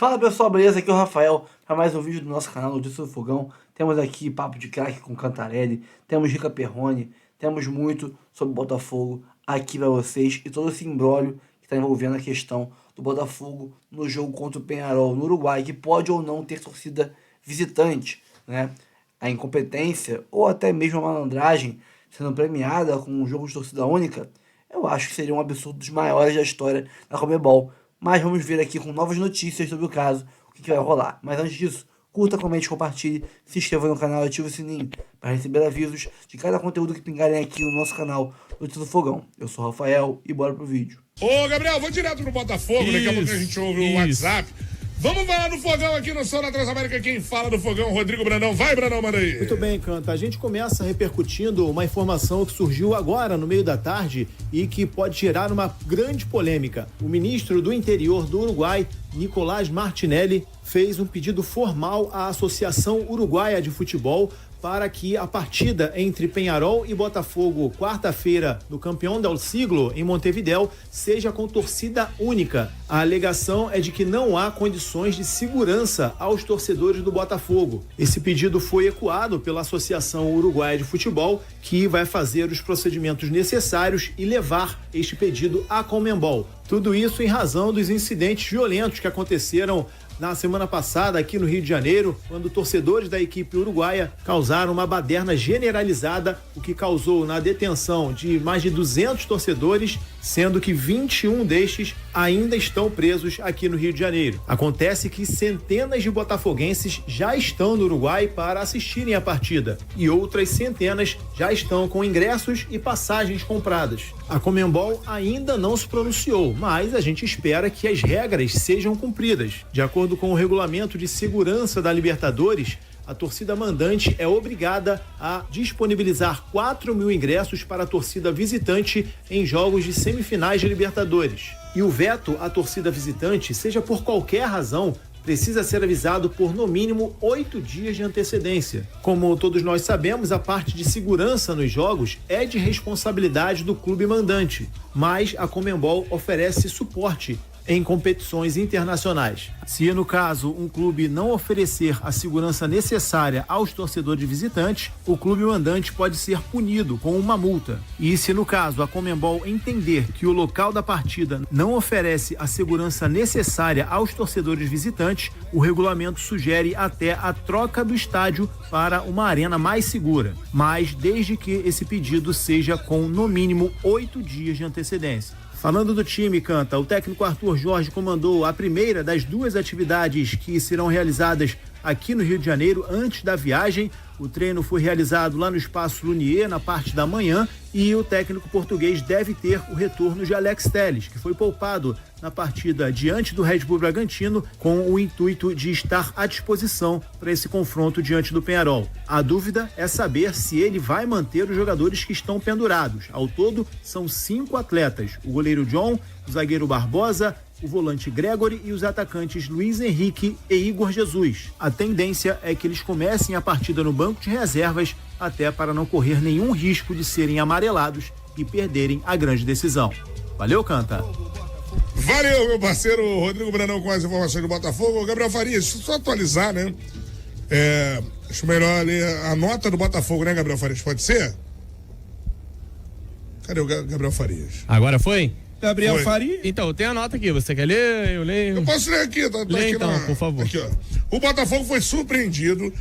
Fala pessoal, beleza? Aqui é o Rafael para mais um vídeo do nosso canal Notícias do Fogão. Temos aqui Papo de Craque com Cantarelli, temos Rica Perrone, temos muito sobre Botafogo aqui para vocês e todo esse imbróglio que está envolvendo a questão do Botafogo no jogo contra o Peñarol no Uruguai, que pode ou não ter torcida visitante, né? A incompetência ou até mesmo a malandragem sendo premiada com um jogo de torcida única, eu acho que seria um absurdo dos maiores da história da Conmebol. Mas vamos ver aqui com novas notícias sobre o caso, o que vai rolar. Mas antes disso, curta, comente, compartilhe, se inscreva no canal e ative o sininho para receber avisos de cada conteúdo que pingarem aqui no nosso canal Notícias do Fogão. Eu sou o Rafael e bora pro vídeo. Ô, Gabriel, vou direto no Botafogo, daqui a pouco a gente ouve o WhatsApp. Vamos falar do Fogão aqui no Som da Transamérica. Quem fala do Fogão, Rodrigo Brandão. Vai, Brandão, manda aí. Muito bem, Canta. A gente começa repercutindo uma informação que surgiu agora, no meio da tarde, e que pode gerar uma grande polêmica. O ministro do Interior do Uruguai, Nicolás Martinelli, fez um pedido formal à Associação Uruguaia de Futebol para que a partida entre Peñarol e Botafogo, quarta-feira, no Campeão del Siglo, em Montevidéu, seja com torcida única. A alegação é de que não há condições de segurança aos torcedores do Botafogo. Esse pedido foi ecoado pela Associação Uruguaia de Futebol, que vai fazer os procedimentos necessários e levar este pedido à Conmebol. Tudo isso em razão dos incidentes violentos que aconteceram na semana passada aqui no Rio de Janeiro, quando torcedores da equipe uruguaia causaram uma baderna generalizada, o que causou na detenção de mais de 200 torcedores, sendo que 21 destes ainda estão presos aqui no Rio de Janeiro. Acontece que centenas de botafoguenses já estão no Uruguai para assistirem à partida e outras centenas já estão com ingressos e passagens compradas. A Conmebol ainda não se pronunciou, mas a gente espera que as regras sejam cumpridas. De acordo com o regulamento de segurança da Libertadores, a torcida mandante é obrigada a disponibilizar 4.000 ingressos para a torcida visitante em jogos de semifinais de Libertadores. E o veto à torcida visitante, seja por qualquer razão, precisa ser avisado por no mínimo 8 dias de antecedência. Como todos nós sabemos, a parte de segurança nos jogos é de responsabilidade do clube mandante, mas a Conmebol oferece suporte em competições internacionais. Se, no caso, um clube não oferecer a segurança necessária aos torcedores visitantes, o clube mandante pode ser punido com uma multa. E se, no caso, a Conmebol entender que o local da partida não oferece a segurança necessária aos torcedores visitantes, o regulamento sugere até a troca do estádio para uma arena mais segura, mas desde que esse pedido seja com, no mínimo, 8 dias de antecedência. Falando do time, Canta, o técnico Arthur Jorge comandou a primeira das duas atividades que serão realizadas aqui no Rio de Janeiro antes da viagem. O treino foi realizado lá no Espaço Lunier na parte da manhã e o técnico português deve ter o retorno de Alex Telles, que foi poupado na partida diante do Red Bull Bragantino com o intuito de estar à disposição para esse confronto diante do Peñarol. A dúvida é saber se ele vai manter os jogadores que estão pendurados. Ao todo, são 5 atletas: o goleiro John, o zagueiro Barbosa, o volante Gregory e os atacantes Luiz Henrique e Igor Jesus. A tendência é que eles comecem a partida no banco de reservas, até para não correr nenhum risco de serem amarelados e perderem a grande decisão. Valeu, Canta! Valeu, meu parceiro Rodrigo Brandão, com as informações do Botafogo. Gabriel Farias, só atualizar, né? Acho melhor ler a nota do Botafogo, né, Gabriel Farias? Pode ser? Cadê o Gabriel Farias? Agora foi? Gabriel Farias? Então, tem a nota aqui, você quer ler? Eu leio. Eu posso ler aqui, tá Lê aqui então, por favor. Aqui, ó. O Botafogo foi surpreendido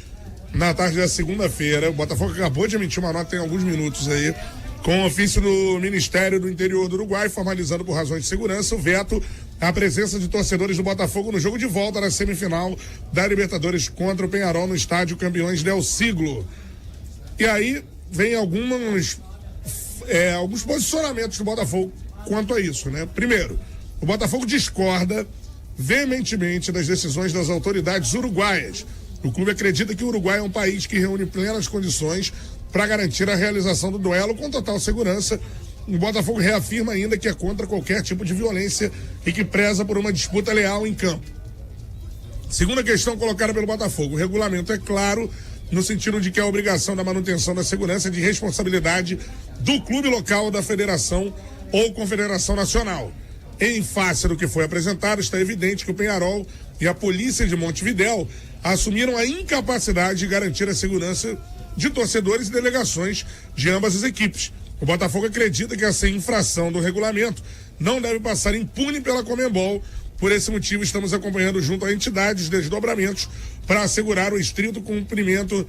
na tarde da segunda-feira. O Botafogo acabou de emitir uma nota, tem alguns minutos aí, com o ofício do Ministério do Interior do Uruguai, formalizando por razões de segurança o veto à presença de torcedores do Botafogo no jogo de volta na semifinal da Libertadores contra o Peñarol no estádio Campeões del Siglo. E aí vem alguns posicionamentos do Botafogo quanto a isso, né? Primeiro, o Botafogo discorda veementemente das decisões das autoridades uruguaias. O clube acredita que o Uruguai é um país que reúne plenas condições para garantir a realização do duelo com total segurança. O Botafogo reafirma ainda que é contra qualquer tipo de violência e que preza por uma disputa leal em campo. Segunda questão colocada pelo Botafogo: o regulamento é claro no sentido de que a obrigação da manutenção da segurança é de responsabilidade do clube local, da federação ou confederação nacional. Em face do que foi apresentado, está evidente que o Peñarol e a polícia de Montevidéu assumiram a incapacidade de garantir a segurança de torcedores e delegações de ambas as equipes. O Botafogo acredita que essa infração do regulamento não deve passar impune pela Conmebol. Por esse motivo, estamos acompanhando junto a entidades os desdobramentos para assegurar o estrito cumprimento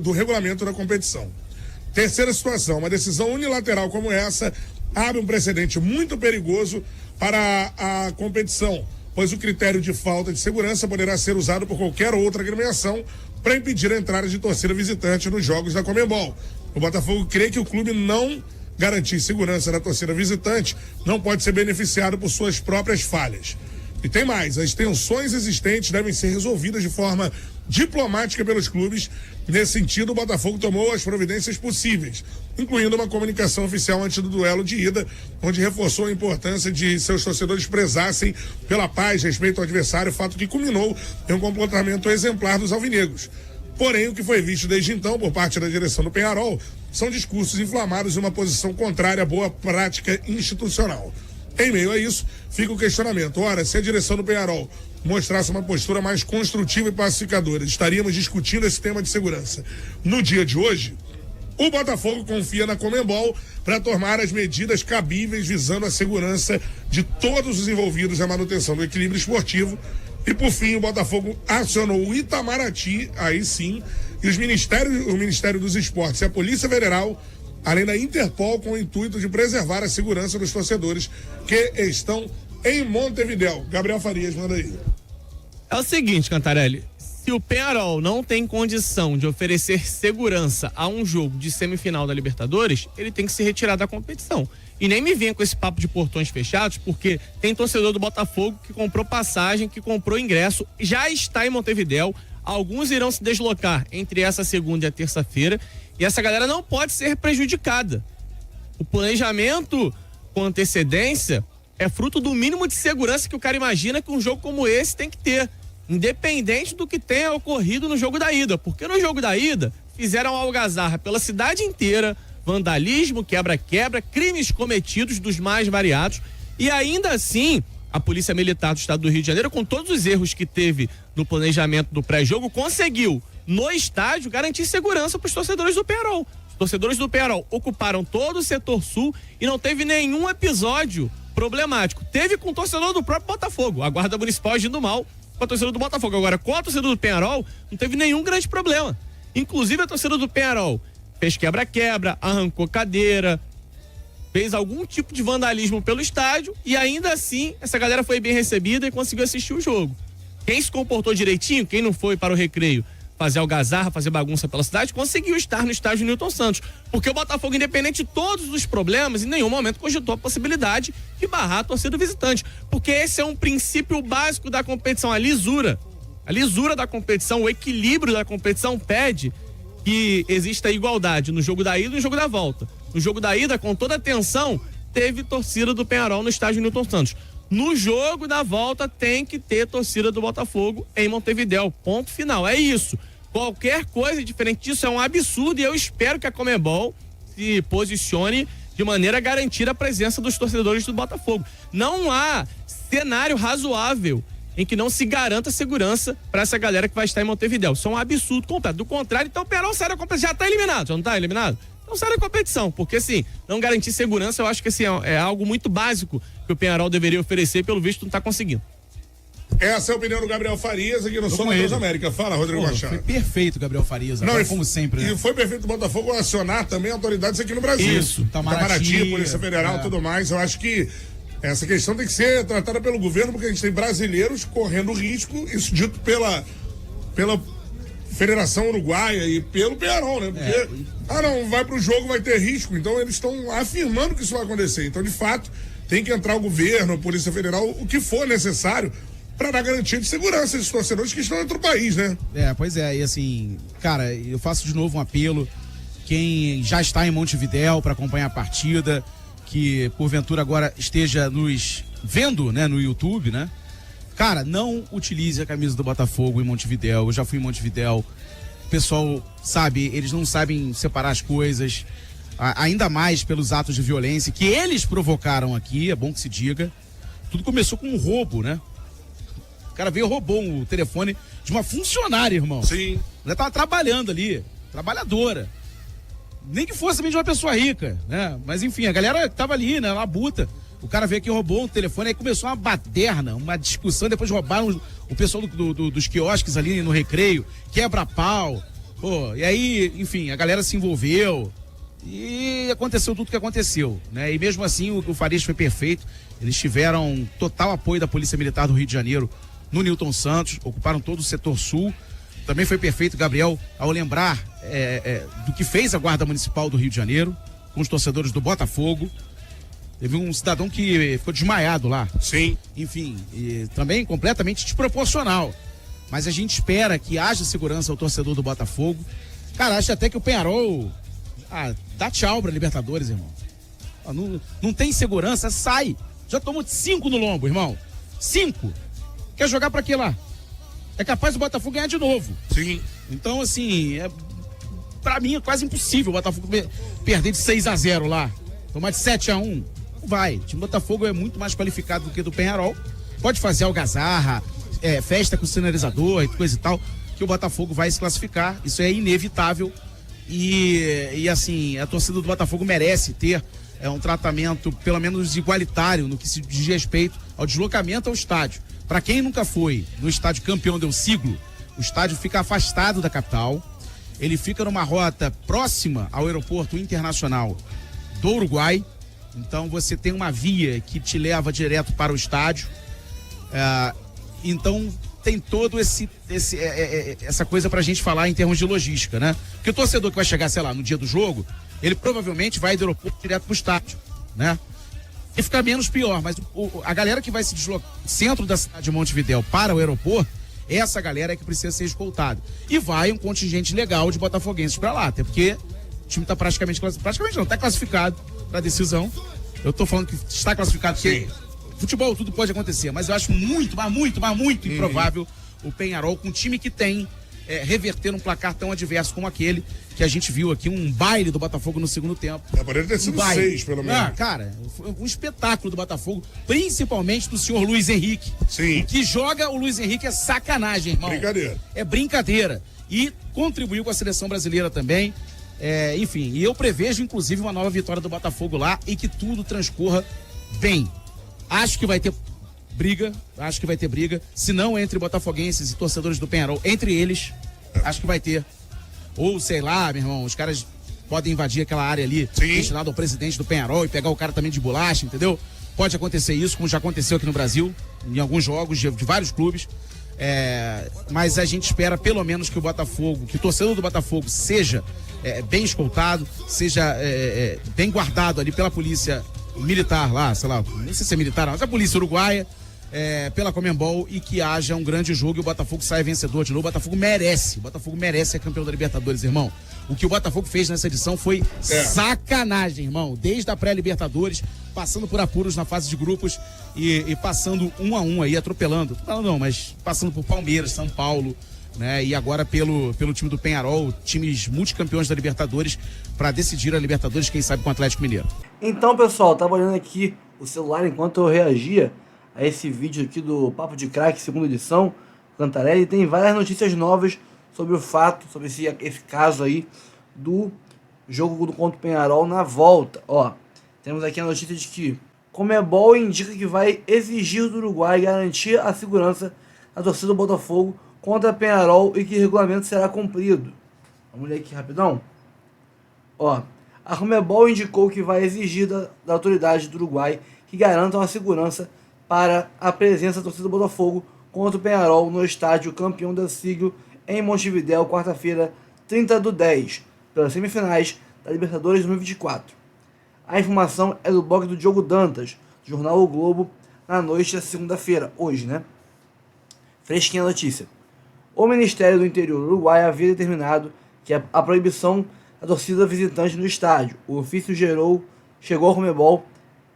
do regulamento da competição. Terceira situação, uma decisão unilateral como essa abre um precedente muito perigoso para a competição, pois o critério de falta de segurança poderá ser usado por qualquer outra agremiação para impedir a entrada de torcida visitante nos jogos da Conmebol. O Botafogo crê que o clube não garantir segurança da torcida visitante não pode ser beneficiado por suas próprias falhas. E tem mais, as tensões existentes devem ser resolvidas de forma diplomática pelos clubes. Nesse sentido, o Botafogo tomou as providências possíveis, incluindo uma comunicação oficial antes do duelo de ida, onde reforçou a importância de seus torcedores prezassem pela paz, respeito ao adversário, fato que culminou em um comportamento exemplar dos alvinegros. Porém, o que foi visto desde então por parte da direção do Peñarol são discursos inflamados e uma posição contrária à boa prática institucional. Em meio a isso, fica o questionamento. Ora, se a direção do Peñarol mostrasse uma postura mais construtiva e pacificadora, estaríamos discutindo esse tema de segurança. No dia de hoje, o Botafogo confia na Conmebol para tomar as medidas cabíveis visando a segurança de todos os envolvidos na manutenção do equilíbrio esportivo. E, por fim, o Botafogo acionou o Itamaraty, aí sim, e o Ministério dos Esportes e a Polícia Federal, além da Interpol, com o intuito de preservar a segurança dos torcedores que estão em Montevidéu. Gabriel Farias, manda aí. É o seguinte, Cantarelli, se o Peñarol não tem condição de oferecer segurança a um jogo de semifinal da Libertadores, ele tem que se retirar da competição. E nem me venha com esse papo de portões fechados, porque tem torcedor do Botafogo que comprou passagem, que comprou ingresso, já está em Montevidéu. Alguns irão se deslocar entre essa segunda e a terça-feira, e essa galera não pode ser prejudicada. O planejamento com antecedência é fruto do mínimo de segurança que o cara imagina que um jogo como esse tem que ter, independente do que tenha ocorrido no jogo da ida, porque no jogo da ida fizeram algazarra pela cidade inteira, vandalismo, quebra-quebra, crimes cometidos dos mais variados, e ainda assim a Polícia Militar do Estado do Rio de Janeiro, com todos os erros que teve no planejamento do pré-jogo, conseguiu no estádio garantir segurança para os torcedores do Peñarol. Os torcedores do Peñarol ocuparam todo o setor sul e não teve nenhum episódio problemático. Teve com o torcedor do próprio Botafogo, a Guarda Municipal agindo mal com a torcida do Botafogo. Agora, com a torcida do Peñarol, não teve nenhum grande problema. Inclusive, a torcida do Peñarol fez quebra-quebra, arrancou cadeira, fez algum tipo de vandalismo pelo estádio e ainda assim essa galera foi bem recebida e conseguiu assistir o jogo. Quem se comportou direitinho, quem não foi para o recreio fazer algazarra, fazer bagunça pela cidade, conseguiu estar no estádio Newton Santos. Porque o Botafogo, independente de todos os problemas, em nenhum momento cogitou a possibilidade de barrar a torcida visitante. Porque esse é um princípio básico da competição, a lisura. A lisura da competição, o equilíbrio da competição pede que exista igualdade no jogo da ida e no jogo da volta. No jogo da ida, com toda a tensão, teve torcida do Peñarol no estádio Newton Santos. No jogo da volta tem que ter torcida do Botafogo em Montevidéu. Ponto final. É isso. Qualquer coisa diferente disso é um absurdo e eu espero que a Conmebol se posicione de maneira a garantir a presença dos torcedores do Botafogo. Não há cenário razoável em que não se garanta segurança para essa galera que vai estar em Montevidéu. Isso é um absurdo completo. Do contrário, então o Peñarol sai da competição. Já está eliminado, já não está eliminado? Então sai da competição, porque assim, não garantir segurança, eu acho que assim, é algo muito básico que o Peñarol deveria oferecer, pelo visto não está conseguindo. Essa é a opinião do Gabriel Farias aqui no Som da Transamérica. Fala, Rodrigo Machado. Foi perfeito, Gabriel Farias, não, como sempre. Né? E foi perfeito o Botafogo acionar também autoridades aqui no Brasil. Isso, Itamaraty, Polícia Federal, tudo mais. Eu acho que essa questão tem que ser tratada pelo governo, porque a gente tem brasileiros correndo risco, isso dito pela Federação Uruguaia e pelo Peñarol, né? Porque, não, vai pro jogo, vai ter risco. Então eles estão afirmando que isso vai acontecer. Então, de fato, tem que entrar o governo, a Polícia Federal, o que for necessário para dar garantia de segurança dos torcedores que estão dentro do país, né? Pois é, e assim, cara, eu faço de novo um apelo, quem já está em Montevidéu para acompanhar a partida, que porventura agora esteja nos vendo, né, no YouTube, né? Cara, não utilize a camisa do Botafogo em Montevidéu. Eu já fui em Montevidéu. O pessoal, sabe, eles não sabem separar as coisas, ainda mais pelos atos de violência que eles provocaram aqui, é bom que se diga. Tudo começou com um roubo, né? O cara veio e roubou o telefone de uma funcionária, irmão. Sim. Ela tava trabalhando ali, trabalhadora. Nem que fosse também de uma pessoa rica, né? Mas enfim, a galera tava ali, né? Labuta. O cara veio aqui e roubou um telefone, aí começou uma baderna, uma discussão, depois roubaram o pessoal dos quiosques ali no Recreio, quebra-pau. Pô, e aí, enfim, a galera se envolveu e aconteceu tudo o que aconteceu, né? E mesmo assim, o Farias foi perfeito. Eles tiveram total apoio da Polícia Militar do Rio de Janeiro no Newton Santos, ocuparam todo o setor sul. Também foi perfeito, Gabriel, ao lembrar do que fez a Guarda Municipal do Rio de Janeiro com os torcedores do Botafogo. Teve um cidadão que ficou desmaiado lá. Sim. Enfim, e também completamente desproporcional. Mas a gente espera que haja segurança ao torcedor do Botafogo. Cara, acho até que o Peñarol dá tchau pra Libertadores, irmão. Não tem segurança, sai. Já tomou 5 no lombo, irmão. 5. Quer jogar pra quê lá? É capaz do Botafogo ganhar de novo. Sim. Então, assim, pra mim é quase impossível o Botafogo perder de 6-0 lá. Tomar de 7-1. Não vai. O time do Botafogo é muito mais qualificado do que do Peñarol. Pode fazer algazarra, festa com sinalizador e coisa e tal, que o Botafogo vai se classificar. Isso é inevitável. E assim, a torcida do Botafogo merece ter um tratamento, pelo menos igualitário, no que se diz respeito ao deslocamento ao estádio. Para quem nunca foi no estádio Campeão del Siglo, o estádio fica afastado da capital. Ele fica numa rota próxima ao aeroporto internacional do Uruguai. Então você tem uma via que te leva direto para o estádio. Então tem todo essa coisa pra gente falar em termos de logística, né? Porque o torcedor que vai chegar, sei lá, no dia do jogo, ele provavelmente vai do aeroporto direto pro estádio, né? E fica menos pior, mas a galera que vai se deslocar do centro da cidade de Montevidéu para o aeroporto, essa galera é que precisa ser escoltada. E vai um contingente legal de botafoguenses para lá, até porque o time tá praticamente não, tá classificado para decisão. Eu tô falando que está classificado porque futebol tudo pode acontecer, mas eu acho muito improvável o Peñarol, com um time que tem, reverter um placar tão adverso como aquele que a gente viu aqui, um baile do Botafogo no segundo tempo. Poderia ter sido 6, pelo menos. Cara, foi um espetáculo do Botafogo, principalmente do senhor Luiz Henrique. Sim. O que joga o Luiz Henrique é sacanagem, irmão. Brincadeira. É brincadeira. E contribuiu com a seleção brasileira também. Enfim, e eu prevejo, inclusive, uma nova vitória do Botafogo lá e que tudo transcorra bem. Acho que vai ter briga, se não entre botafoguenses e torcedores do Peñarol, entre eles, acho que vai ter. Ou, sei lá, meu irmão, os caras podem invadir aquela área ali, destinada ao presidente do Peñarol e pegar o cara também de bolacha, entendeu? Pode acontecer isso, como já aconteceu aqui no Brasil, em alguns jogos de vários clubes. Mas a gente espera pelo menos que o Botafogo, que o torcedor do Botafogo seja bem escoltado, seja bem guardado ali pela polícia militar lá, sei lá, não sei se é militar, mas a polícia uruguaia, pela Conmebol, e que haja um grande jogo e o Botafogo saia vencedor de novo. O Botafogo merece ser campeão da Libertadores, irmão. O que o Botafogo fez nessa edição foi sacanagem, irmão. Desde a pré-Libertadores, passando por apuros na fase de grupos e passando 1-1 aí, atropelando. Não, mas passando por Palmeiras, São Paulo, né? E agora pelo time do Peñarol, times multicampeões da Libertadores, para decidir a Libertadores, quem sabe com o Atlético Mineiro. Então, pessoal, tava olhando aqui o celular enquanto eu reagia a esse vídeo aqui do Papo de Craque, segunda edição, Cantarelli. Tem várias notícias novas sobre o fato, sobre esse caso aí do jogo contra o Peñarol na volta. Temos aqui a notícia de que Conmebol indica que vai exigir do Uruguai garantir a segurança da torcida do Botafogo contra Peñarol e que o regulamento será cumprido. Vamos ler aqui rapidão. A Conmebol indicou que vai exigir da autoridade do Uruguai que garantam a segurança para a presença da torcida do Botafogo contra o Peñarol no estádio Campeão del Siglo em Montevidéu, quarta-feira, 30/10, pelas semifinais da Libertadores 2024. A informação é do blog do Diogo Dantas, do jornal O Globo, na noite da segunda-feira, hoje, né? Fresquinha a notícia. O Ministério do Interior do Uruguai havia determinado que a proibição da torcida visitante no estádio. O ofício chegou ao Conmebol,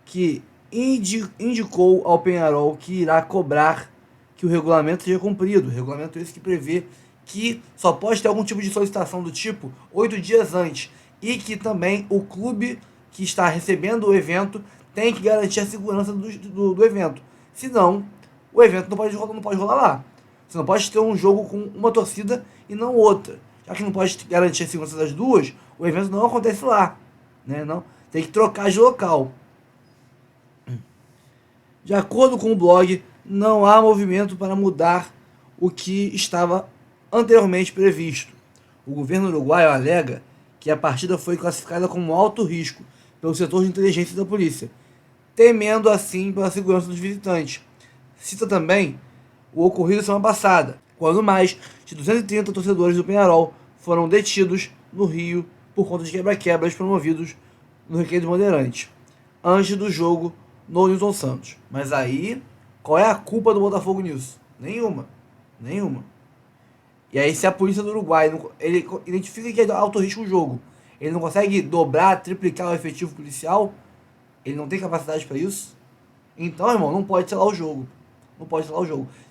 que indicou ao Peñarol que irá cobrar que o regulamento seja cumprido. O regulamento esse que prevê que só pode ter algum tipo de solicitação do tipo 8 dias antes, e que também o clube que está recebendo o evento tem que garantir a segurança do evento. Senão, o evento não pode rolar lá. Você não pode ter um jogo com uma torcida e não outra. Já que não pode garantir a segurança das duas, o evento não acontece lá. Né? Não, tem que trocar de local. De acordo com o blog, não há movimento para mudar o que estava anteriormente previsto. O governo uruguaio alega que a partida foi classificada como alto risco pelo setor de inteligência da polícia, temendo assim pela segurança dos visitantes. Cita também o ocorrido semana passada, quando mais de 230 torcedores do Peñarol foram detidos no Rio por conta de quebra-quebras promovidos no Recreio dos Bandeirantes, antes do jogo no Newton Santos. Mas aí, qual é a culpa do Botafogo nisso? Nenhuma. E aí, se a polícia do Uruguai ele identifica que é alto risco o jogo, ele não consegue dobrar, triplicar o efetivo policial, ele não tem capacidade para isso, então, irmão, não pode selar o jogo.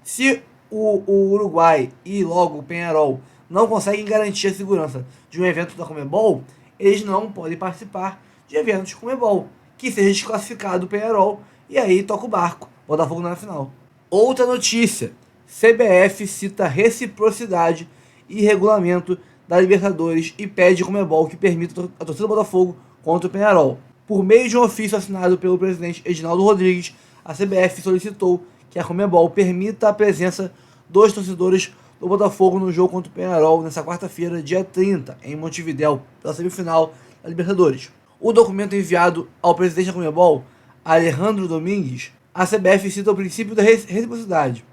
Se o Uruguai e logo o Peñarol não conseguem garantir a segurança de um evento da Conmebol, eles não podem participar de eventos Conmebol, que seja desclassificado o Peñarol, e aí toca o barco, Botafogo na final. Outra notícia, CBF cita reciprocidade e regulamento da Libertadores e pede Conmebol que permita a torcida do Botafogo contra o Peñarol. Por meio de um ofício assinado pelo presidente Edinaldo Rodrigues, a CBF solicitou que a Conmebol permita a presença dos torcedores do Botafogo no jogo contra o Peñarol nesta quarta-feira, dia 30, em Montevidéu, pela semifinal da Libertadores. O documento enviado ao presidente da Conmebol, Alejandro Domingues, a CBF cita o princípio da reciprocidade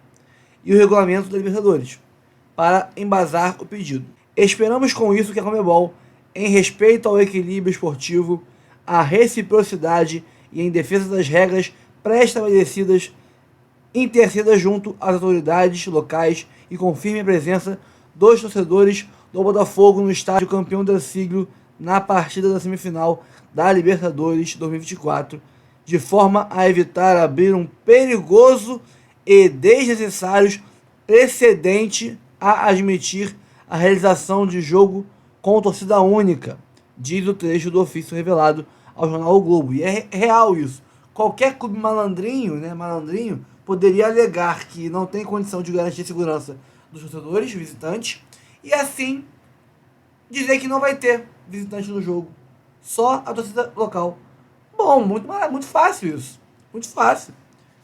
e o regulamento da Libertadores para embasar o pedido. Esperamos com isso que a Conmebol, em respeito ao equilíbrio esportivo, à reciprocidade e em defesa das regras pré-estabelecidas, interceda junto às autoridades locais e confirme a presença dos torcedores do Botafogo no estádio campeão da siglo na partida da semifinal da Libertadores 2024, de forma a evitar abrir um perigoso e desnecessário precedente a admitir a realização de jogo com torcida única, diz o trecho do ofício revelado ao jornal O Globo. E é real isso. Qualquer clube malandrinho, poderia alegar que não tem condição de garantir a segurança dos torcedores, visitantes, e assim dizer que não vai ter visitante no jogo. Só a torcida local. Bom, muito fácil isso. Muito fácil.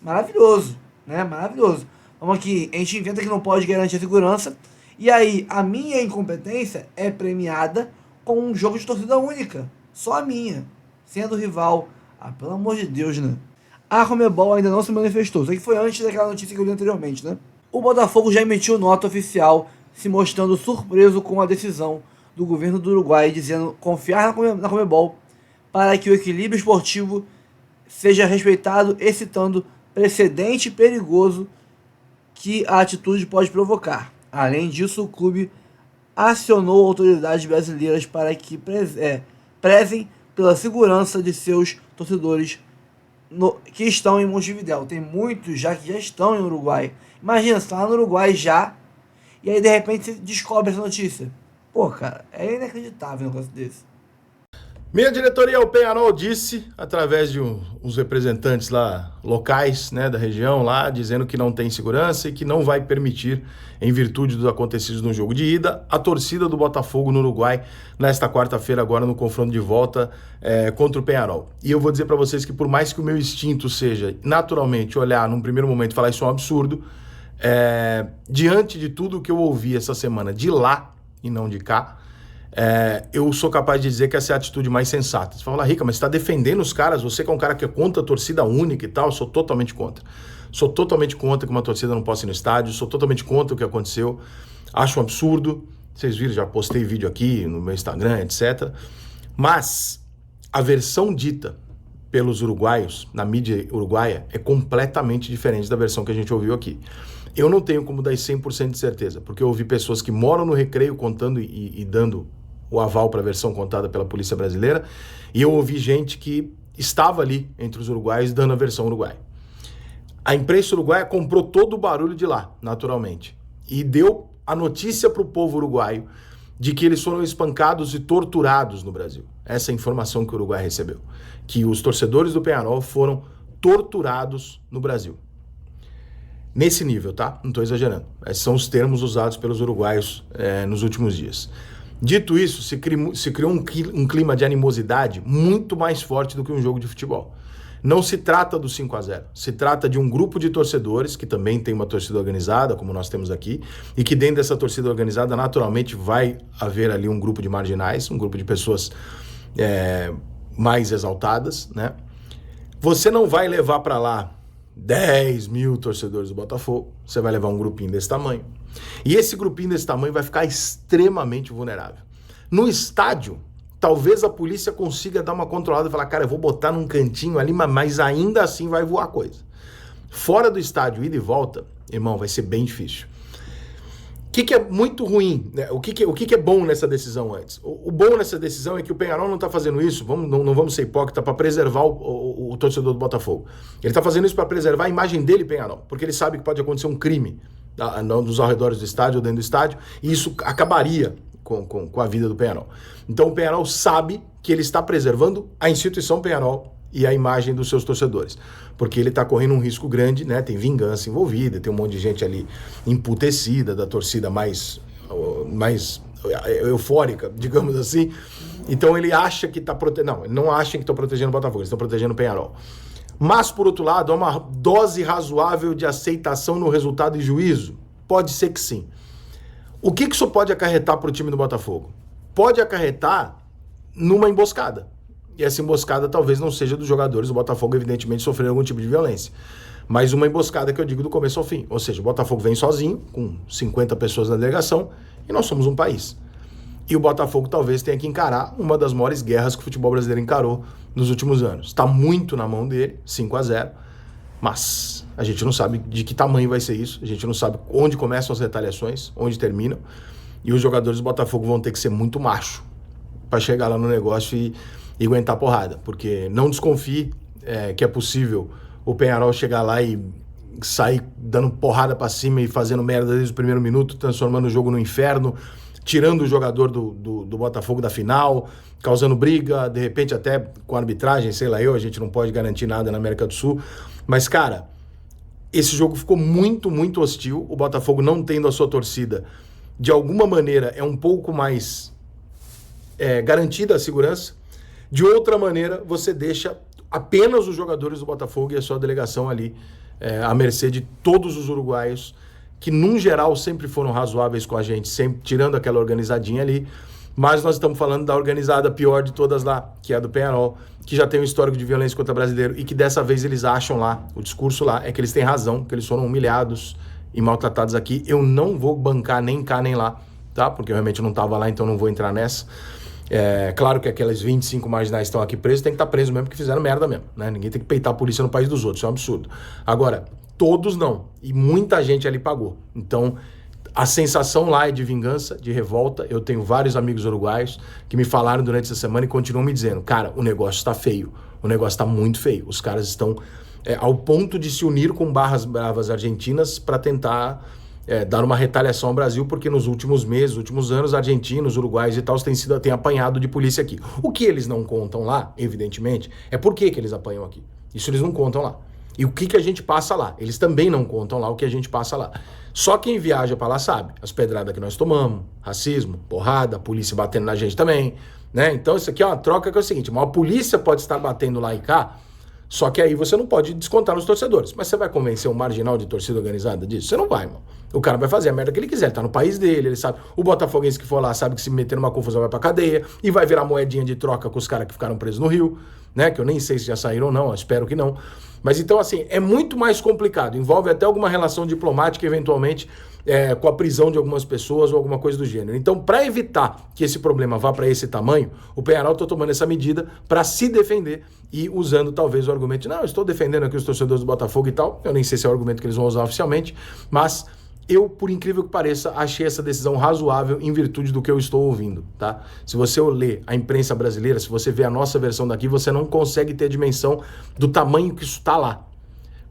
Maravilhoso, né? Maravilhoso. Vamos aqui, a gente inventa que não pode garantir a segurança, e aí a minha incompetência é premiada com um jogo de torcida única. Só a minha. Sendo rival. Ah, pelo amor de Deus, né? A Conmebol ainda não se manifestou. Isso aqui foi antes daquela notícia que eu li anteriormente, né? O Botafogo já emitiu nota oficial se mostrando surpreso com a decisão do governo do Uruguai, dizendo confiar na Conmebol para que o equilíbrio esportivo seja respeitado e citando precedente perigoso que a atitude pode provocar. Além disso, o clube acionou autoridades brasileiras para que prezem pela segurança de seus torcedores que estão em Montevidéu. Tem muitos já que já estão em Uruguai. Imagina, você está lá no Uruguai já, e aí de repente você descobre essa notícia. Pô, cara, é inacreditável um negócio desse. Minha diretoria, o Peñarol, disse, através de uns representantes lá locais, né, da região lá, dizendo que não tem segurança e que não vai permitir, em virtude dos acontecidos no jogo de ida, a torcida do Botafogo no Uruguai nesta quarta-feira agora no confronto de volta contra o Peñarol. E eu vou dizer para vocês que por mais que o meu instinto seja naturalmente olhar num primeiro momento e falar isso é um absurdo, diante de tudo que eu ouvi essa semana de lá e não de cá, eu sou capaz de dizer que essa é a atitude mais sensata. Você fala, Rica, mas você está defendendo os caras, você que é um cara que é contra a torcida única e tal, eu sou totalmente contra. Sou totalmente contra que uma torcida não possa ir no estádio, sou totalmente contra o que aconteceu, acho um absurdo, vocês viram, já postei vídeo aqui no meu Instagram, etc. Mas a versão dita pelos uruguaios, na mídia uruguaia, é completamente diferente da versão que a gente ouviu aqui. Eu não tenho como dar 100% de certeza, porque eu ouvi pessoas que moram no Recreio contando e dando o aval para a versão contada pela polícia brasileira, e eu ouvi gente que estava ali entre os uruguaios dando a versão uruguaia. A imprensa uruguaia comprou todo o barulho de lá, naturalmente, e deu a notícia para o povo uruguaio de que eles foram espancados e torturados no Brasil. Essa é a informação que o Uruguai recebeu, que os torcedores do Peñarol foram torturados no Brasil. Nesse nível, tá? Não estou exagerando. Esses são os termos usados pelos uruguaios nos últimos dias. Dito isso, se criou um clima de animosidade muito mais forte do que um jogo de futebol. Não se trata do 5-0, se trata de um grupo de torcedores, que também tem uma torcida organizada, como nós temos aqui, e que dentro dessa torcida organizada, naturalmente, vai haver ali um grupo de marginais, um grupo de pessoas mais exaltadas, né? Você não vai levar para lá 10 mil torcedores do Botafogo, você vai levar um grupinho desse tamanho. E esse grupinho desse tamanho vai ficar extremamente vulnerável. No estádio, talvez a polícia consiga dar uma controlada e falar, cara, eu vou botar num cantinho ali, mas ainda assim vai voar coisa. Fora do estádio, ida e volta, irmão, vai ser bem difícil. O que é muito ruim, né? O que é bom nessa decisão antes? O bom nessa decisão é que o Peñarol não está fazendo isso, não vamos ser hipócritas, para preservar o torcedor do Botafogo. Ele está fazendo isso para preservar a imagem dele, Peñarol, porque ele sabe que pode acontecer um crime nos arredores do estádio ou dentro do estádio, e isso acabaria com a vida do Peñarol. Então o Peñarol sabe que ele está preservando a instituição Peñarol e a imagem dos seus torcedores, porque ele está correndo um risco grande, né? Tem vingança envolvida, tem um monte de gente ali emputecida, da torcida mais eufórica, digamos assim. Então ele acha que está protegendo, não, ele não acha que estão protegendo o Botafogo, eles estão protegendo o Peñarol. Mas, por outro lado, há uma dose razoável de aceitação no resultado e juízo? Pode ser que sim. O que isso pode acarretar para o time do Botafogo? Pode acarretar numa emboscada. E essa emboscada talvez não seja dos jogadores do Botafogo, evidentemente, sofrendo algum tipo de violência. Mas uma emboscada que eu digo do começo ao fim. Ou seja, o Botafogo vem sozinho, com 50 pessoas na delegação, e nós somos um país. E o Botafogo talvez tenha que encarar uma das maiores guerras que o futebol brasileiro encarou nos últimos anos. Está muito na mão dele, 5-0, mas a gente não sabe de que tamanho vai ser isso, a gente não sabe onde começam as retaliações, onde terminam, e os jogadores do Botafogo vão ter que ser muito macho para chegar lá no negócio e aguentar porrada, porque não desconfie que é possível o Peñarol chegar lá e sair dando porrada para cima e fazendo merda desde o primeiro minuto, transformando o jogo no inferno, tirando o jogador do Botafogo da final, causando briga, de repente até com a arbitragem, sei lá a gente não pode garantir nada na América do Sul, mas cara, esse jogo ficou muito, muito hostil, o Botafogo não tendo a sua torcida, de alguma maneira é um pouco mais garantida a segurança, de outra maneira você deixa apenas os jogadores do Botafogo e a sua delegação ali à mercê de todos os uruguaios, que num geral sempre foram razoáveis com a gente, sempre tirando aquela organizadinha ali, mas nós estamos falando da organizada pior de todas lá, que é a do Peñarol, que já tem um histórico de violência contra brasileiro e que dessa vez eles acham lá, o discurso lá é que eles têm razão, que eles foram humilhados e maltratados aqui. Eu não vou bancar nem cá nem lá, tá? Porque eu realmente não estava lá, então não vou entrar nessa. Claro que aquelas 25 marginais estão aqui presos, tem que estar preso mesmo, porque fizeram merda mesmo, né? Ninguém tem que peitar a polícia no país dos outros, isso é um absurdo. Agora, todos não, e muita gente ali pagou. Então, a sensação lá é de vingança, de revolta. Eu tenho vários amigos uruguaios que me falaram durante essa semana e continuam me dizendo, cara, o negócio está feio, o negócio está muito feio. Os caras estão ao ponto de se unir com barras bravas argentinas para tentar dar uma retaliação ao Brasil, porque nos últimos meses, últimos anos, argentinos, uruguaios e tal têm apanhado de polícia aqui. O que eles não contam lá, evidentemente, é por que eles apanham aqui. Isso eles não contam lá. E o que a gente passa lá? Eles também não contam lá o que a gente passa lá. Só quem viaja pra lá sabe. As pedradas que nós tomamos, racismo, porrada, a polícia batendo na gente também, né? Então isso aqui é uma troca que é o seguinte, a polícia pode estar batendo lá e cá, só que aí você não pode descontar nos torcedores. Mas você vai convencer um marginal de torcida organizada disso? Você não vai, irmão. O cara vai fazer a merda que ele quiser, ele tá no país dele, ele sabe. O botafoguense que for lá sabe que se meter numa confusão vai pra cadeia e vai virar moedinha de troca com os caras que ficaram presos no Rio, né? Que eu nem sei se já saíram ou não, eu espero que não. Mas então, assim, é muito mais complicado. Envolve até alguma relação diplomática, eventualmente, com a prisão de algumas pessoas ou alguma coisa do gênero. Então, para evitar que esse problema vá para esse tamanho, o Peñarol está tomando essa medida para se defender e usando talvez o argumento de, não, eu estou defendendo aqui os torcedores do Botafogo e tal. Eu nem sei se é o argumento que eles vão usar oficialmente, mas eu, por incrível que pareça, achei essa decisão razoável em virtude do que eu estou ouvindo, tá? Se você ler a imprensa brasileira, se você ver a nossa versão daqui, você não consegue ter a dimensão do tamanho que isso está lá.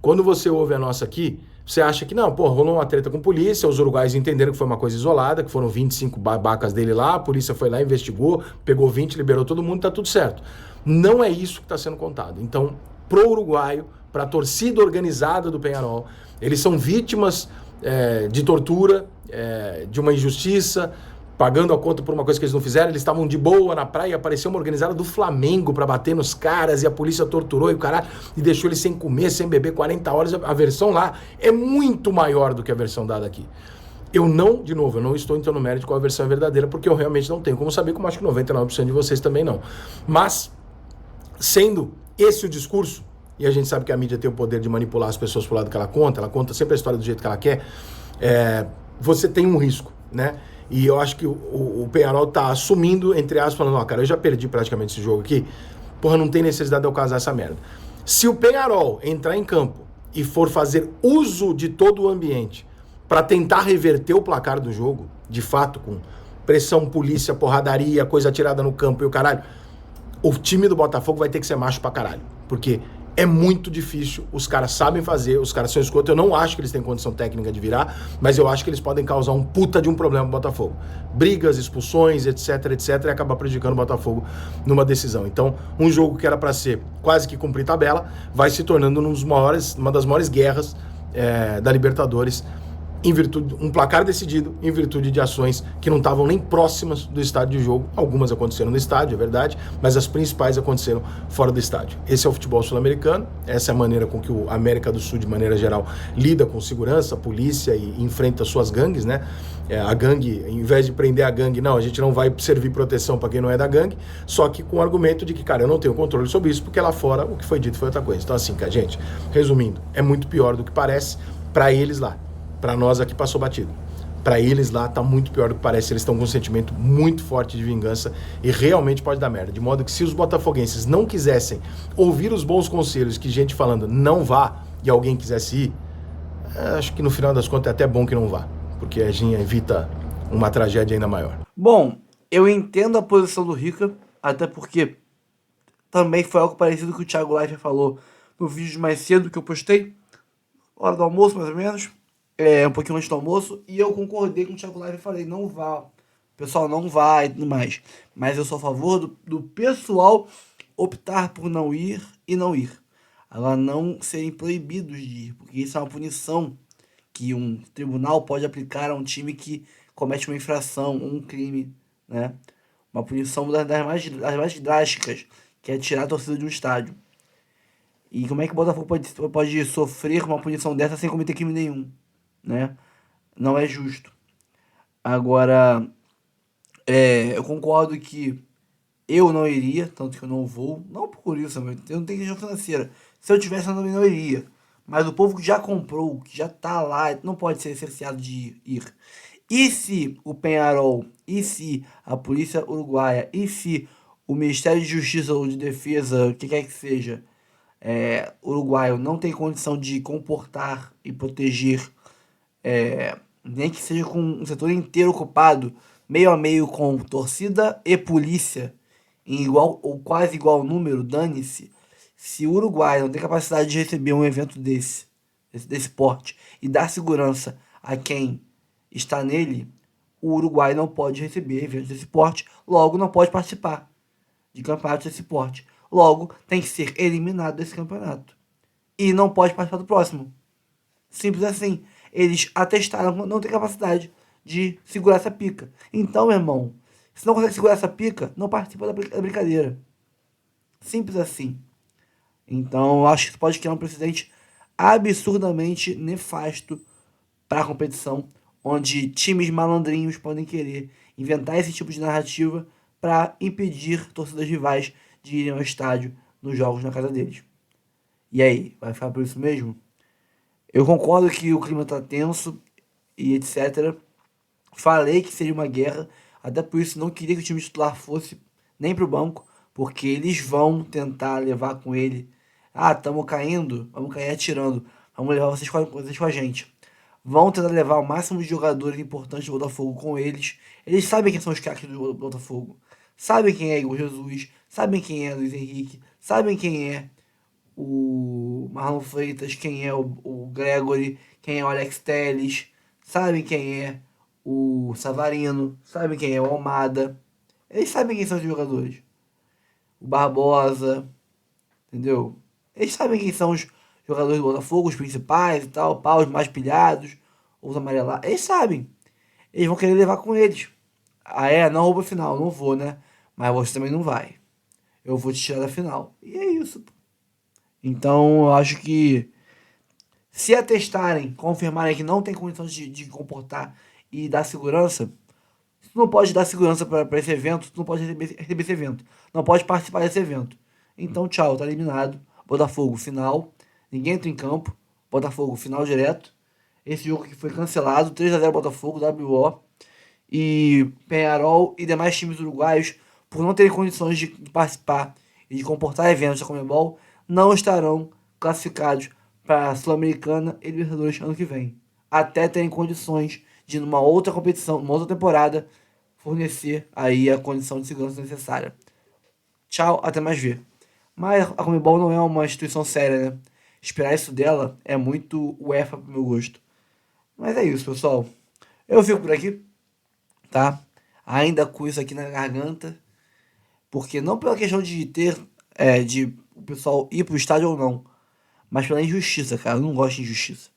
Quando você ouve a nossa aqui, você acha que não, rolou uma treta com polícia, os uruguaios entenderam que foi uma coisa isolada, que foram 25 babacas dele lá, a polícia foi lá, investigou, pegou 20, liberou todo mundo, tá tudo certo. Não é isso que está sendo contado. Então, pro uruguaio, para a torcida organizada do Peñarol. Eles são vítimas de tortura, de uma injustiça, pagando a conta por uma coisa que eles não fizeram. Eles estavam de boa na praia e apareceu uma organizada do Flamengo para bater nos caras e a polícia torturou e o caralho, e deixou eles sem comer, sem beber 40 horas. A versão lá é muito maior do que a versão dada aqui. Eu não estou entrando no mérito qual a versão é verdadeira, porque eu realmente não tenho como saber, como acho que 99% de vocês também não. Mas, sendo esse o discurso, e a gente sabe que a mídia tem o poder de manipular as pessoas pro lado que ela conta sempre a história do jeito que ela quer, você tem um risco, né? E eu acho que o Peñarol tá assumindo, entre aspas, falando, cara, eu já perdi praticamente esse jogo aqui, porra, não tem necessidade de eu casar essa merda. Se o Peñarol entrar em campo e for fazer uso de todo o ambiente para tentar reverter o placar do jogo, de fato, com pressão, polícia, porradaria, coisa tirada no campo e o caralho, o time do Botafogo vai ter que ser macho pra caralho, porque é muito difícil, os caras sabem fazer, os caras são escrotos, eu não acho que eles têm condição técnica de virar, mas eu acho que eles podem causar um puta de um problema pro Botafogo. Brigas, expulsões, etc, e acabar prejudicando o Botafogo numa decisão. Então, um jogo que era para ser quase que cumprir tabela, vai se tornando uma das maiores guerras da Libertadores, em virtude um placar decidido, em virtude de ações que não estavam nem próximas do estádio de jogo. Algumas aconteceram no estádio, é verdade, mas as principais aconteceram fora do estádio. Esse é o futebol sul-americano, essa é a maneira com que o América do Sul, de maneira geral, lida com segurança, polícia e enfrenta suas gangues, né? A gangue, em vez de prender a gangue, não, a gente não vai servir proteção para quem não é da gangue, só que com o argumento de que, cara, eu não tenho controle sobre isso, porque lá fora o que foi dito foi outra coisa. Então, assim, cara, gente, resumindo, é muito pior do que parece para eles lá. Para nós aqui passou batido. Para eles lá tá muito pior do que parece. Eles estão com um sentimento muito forte de vingança e realmente pode dar merda. De modo que se os botafoguenses não quisessem ouvir os bons conselhos que gente falando não vá e alguém quisesse ir, acho que no final das contas é até bom que não vá, porque a gente evita uma tragédia ainda maior. Bom, eu entendo a posição do Rica, até porque também foi algo parecido que o Thiago Leifert falou no vídeo de mais cedo que eu postei, hora do almoço mais ou menos, um pouquinho antes do almoço, e eu concordei com o Thiago Leifert e falei, não vá, o pessoal não vai e tudo mais, mas eu sou a favor do pessoal optar por não ir e não ir, agora não serem proibidos de ir, porque isso é uma punição que um tribunal pode aplicar a um time que comete uma infração, um crime, né? Uma punição das mais drásticas, que é tirar a torcida de um estádio. E como é que o Botafogo pode sofrer uma punição dessa sem cometer crime nenhum, né? Não é justo. Agora, eu concordo que eu não iria, tanto que eu não vou, não por isso, eu não tenho questão financeira. Se eu tivesse, eu não iria. Mas o povo que já comprou, que já tá lá, não pode ser cerceado de ir. E se o Peñarol, e se a polícia uruguaia, e se o Ministério de Justiça ou de Defesa, o que quer que seja, uruguaio, não tem condição de comportar e proteger, nem que seja com um setor inteiro ocupado, meio a meio com torcida e polícia, em igual ou quase igual número, dane-se. Se o Uruguai não tem capacidade de receber um evento desse porte e dar segurança a quem está nele, o Uruguai não pode receber eventos desse porte, logo não pode participar de campeonatos desse porte. Logo, tem que ser eliminado desse campeonato. E não pode participar do próximo. Simples assim. Eles atestaram, não tem capacidade de segurar essa pica. Então, meu irmão, se não consegue segurar essa pica, não participa da brincadeira. Simples assim. Então, eu acho que isso pode criar um precedente absurdamente nefasto para a competição, onde times malandrinhos podem querer inventar esse tipo de narrativa para impedir torcidas rivais de irem ao estádio nos jogos na casa deles. E aí, vai ficar por isso mesmo? Eu concordo que o clima está tenso e etc. Falei que seria uma guerra, até por isso não queria que o time titular fosse nem para o banco, porque eles vão tentar levar com ele. Estamos caindo, vamos cair atirando, vamos levar vocês com a gente. Vão tentar levar o máximo de jogadores importantes do Botafogo com eles. Eles sabem quem são os craques do Botafogo. Sabem quem é Igor Jesus, sabem quem é Luiz Henrique, sabem quem é o Marlon Freitas, quem é o Gregory, quem é o Alex Telles, sabem quem é o Savarino, sabem quem é o Almada. Eles sabem quem são os jogadores. O Barbosa, entendeu? Eles sabem quem são os jogadores do Botafogo, os principais e tal, pá, os mais pilhados, os amarelados, eles sabem. Eles vão querer levar com eles. Ah, não vou pra final, não vou, né? Mas você também não vai. Eu vou te tirar da final. E é isso, pô. Então, eu acho que se atestarem, confirmarem que não tem condições de comportar e dar segurança, tu não pode dar segurança para esse evento, tu não pode receber esse evento. Não pode participar desse evento. Então, tchau, tá eliminado. Botafogo, final. Ninguém entra em campo. Botafogo, final direto. Esse jogo que foi cancelado, 3-0 Botafogo, WO. E Peñarol e demais times uruguaios, por não terem condições de participar e de comportar eventos da Conmebol, não estarão classificados para a Sul-Americana e Libertadores ano que vem. Até terem condições de, numa outra competição, numa outra temporada, fornecer aí a condição de segurança necessária. Tchau, até mais ver. Mas a Conmebol não é uma instituição séria, né? Esperar isso dela é muito UEFA pro meu gosto. Mas é isso, pessoal. Eu fico por aqui, tá? Ainda com isso aqui na garganta. Porque não pela questão de ter, de o pessoal ir pro estádio ou não, mas pela injustiça, cara. Eu não gosto de injustiça.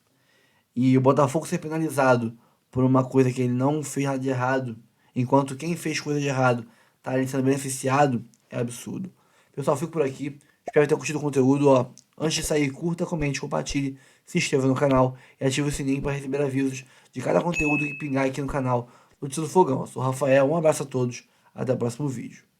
E o Botafogo ser penalizado por uma coisa que ele não fez nada de errado, enquanto quem fez coisa de errado tá ali sendo beneficiado, é absurdo. Pessoal, fico por aqui. Espero ter curtido o conteúdo. Ó. Antes de sair, curta, comente, compartilhe, se inscreva no canal e ative o sininho para receber avisos de cada conteúdo que pingar aqui no canal Notícias do Fogão. Eu sou o Rafael, um abraço a todos, até o próximo vídeo.